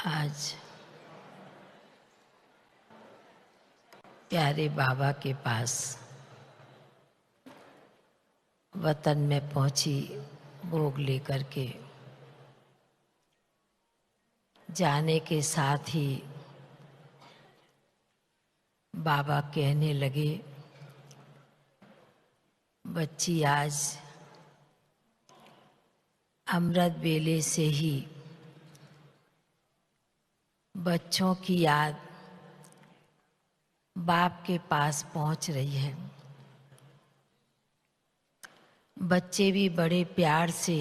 आज प्यारे बाबा के पास वतन में पहुंची भोग लेकर के। जाने के साथ ही बाबा कहने लगे, बच्ची आज अमृत वेले से ही बच्चों की याद बाप के पास पहुंच रही है। बच्चे भी बड़े प्यार से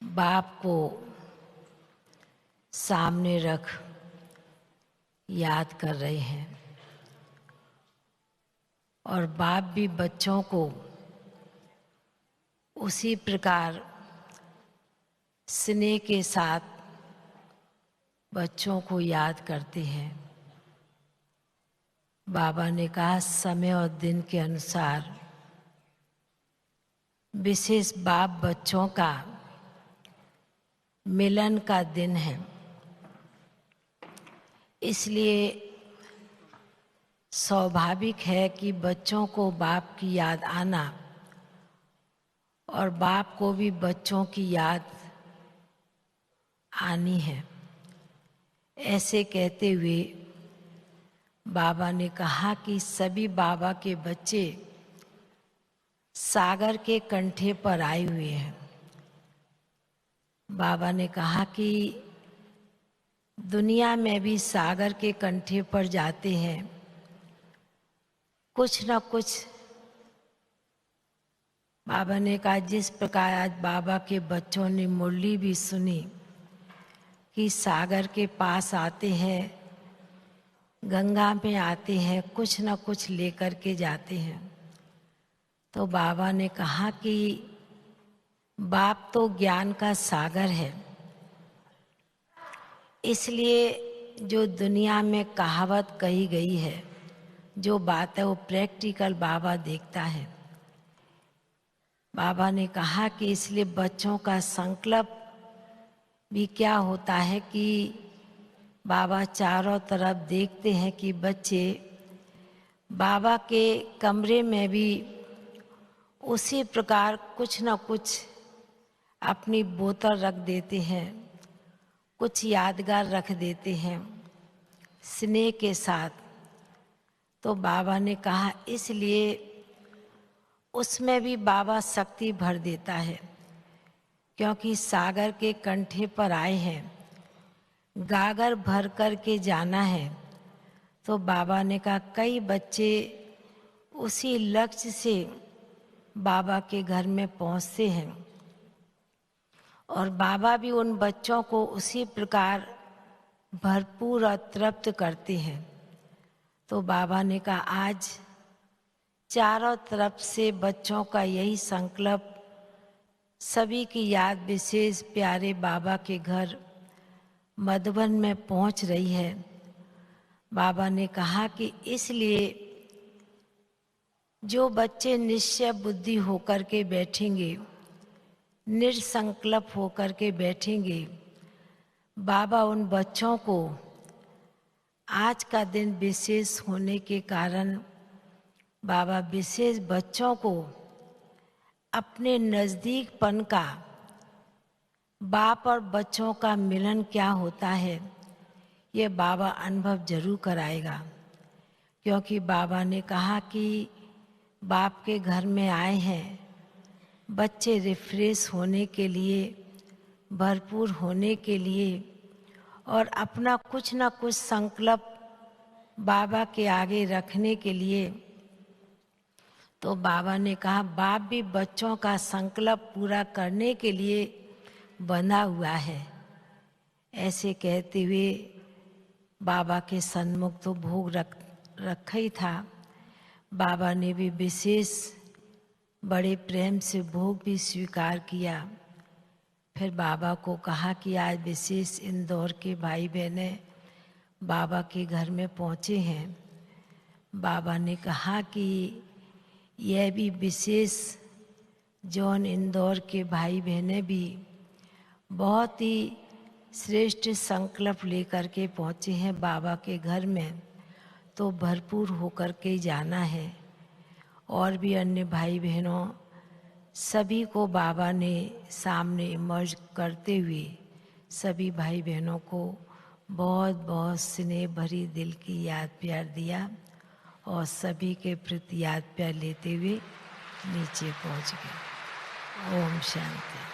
बाप को सामने रख याद कर रहे हैं और बाप भी बच्चों को उसी प्रकार स्नेह के साथ बच्चों को याद करते हैं। बाबा ने कहा, समय और दिन के अनुसार विशेष बाप बच्चों का मिलन का दिन है, इसलिए स्वाभाविक है कि बच्चों को बाप की याद आना और बाप को भी बच्चों की याद आनी है। ऐसे कहते हुए बाबा ने कहा कि सभी बाबा के बच्चे सागर के कंठे पर आए हुए हैं। बाबा ने कहा कि दुनिया में भी सागर के कंठे पर जाते हैं, कुछ न कुछ। बाबा ने कहा, जिस प्रकार आज बाबा के बच्चों ने मुरली भी सुनी कि सागर के पास आते हैं, गंगा में आते हैं, कुछ न कुछ लेकर के जाते हैं। तो बाबा ने कहा कि बाप तो ज्ञान का सागर है, इसलिए जो दुनिया में कहावत कही गई है, जो बात है वो प्रैक्टिकल बाबा देखता है। बाबा ने कहा कि इसलिए बच्चों का संकल्प भी क्या होता है कि बाबा चारों तरफ देखते हैं कि बच्चे बाबा के कमरे में भी उसी प्रकार कुछ न कुछ अपनी बोतल रख देते हैं, कुछ यादगार रख देते हैं स्नेह के साथ। तो बाबा ने कहा इसलिए उसमें भी बाबा शक्ति भर देता है, क्योंकि सागर के कंठे पर आए हैं, गागर भर कर के जाना है। तो बाबा ने कहा कई बच्चे उसी लक्ष्य से बाबा के घर में पहुंचते हैं और बाबा भी उन बच्चों को उसी प्रकार भरपूर और तृप्त करते हैं। तो बाबा ने कहा आज चारों तरफ से बच्चों का यही संकल्प सभी की याद विशेष प्यारे बाबा के घर मधुबन में पहुंच रही है। बाबा ने कहा कि इसलिए जो बच्चे निश्चय बुद्धि होकर के बैठेंगे, निसंकल्प होकर के बैठेंगे, बाबा उन बच्चों को आज का दिन विशेष होने के कारण बाबा विशेष बच्चों को अपने नजदीकपन का, बाप और बच्चों का मिलन क्या होता है ये बाबा अनुभव जरूर कराएगा। क्योंकि बाबा ने कहा कि बाप के घर में आए हैं बच्चे रिफ्रेश होने के लिए, भरपूर होने के लिए और अपना कुछ न कुछ संकल्प बाबा के आगे रखने के लिए। तो बाबा ने कहा बाप भी बच्चों का संकल्प पूरा करने के लिए बंधा हुआ है। ऐसे कहते हुए बाबा के सन्मुख तो भोग रखा ही था। बाबा ने भी विशेष बड़े प्रेम से भोग भी स्वीकार किया। फिर बाबा को कहा कि आज विशेष इंदौर के भाई बहनें बाबा के घर में पहुँचे हैं। बाबा ने कहा कि यह भी विशेष जौन इंदौर के भाई बहनें भी बहुत ही श्रेष्ठ संकल्प लेकर के पहुँचे हैं बाबा के घर में, तो भरपूर होकर के जाना है। और भी अन्य भाई बहनों सभी को बाबा ने सामने इमर्ज करते हुए सभी भाई बहनों को बहुत बहुत स्नेह भरी दिल की याद प्यार दिया और सभी के प्रति याद प्यार लेते हुए नीचे पहुंच गए। ओम शांति।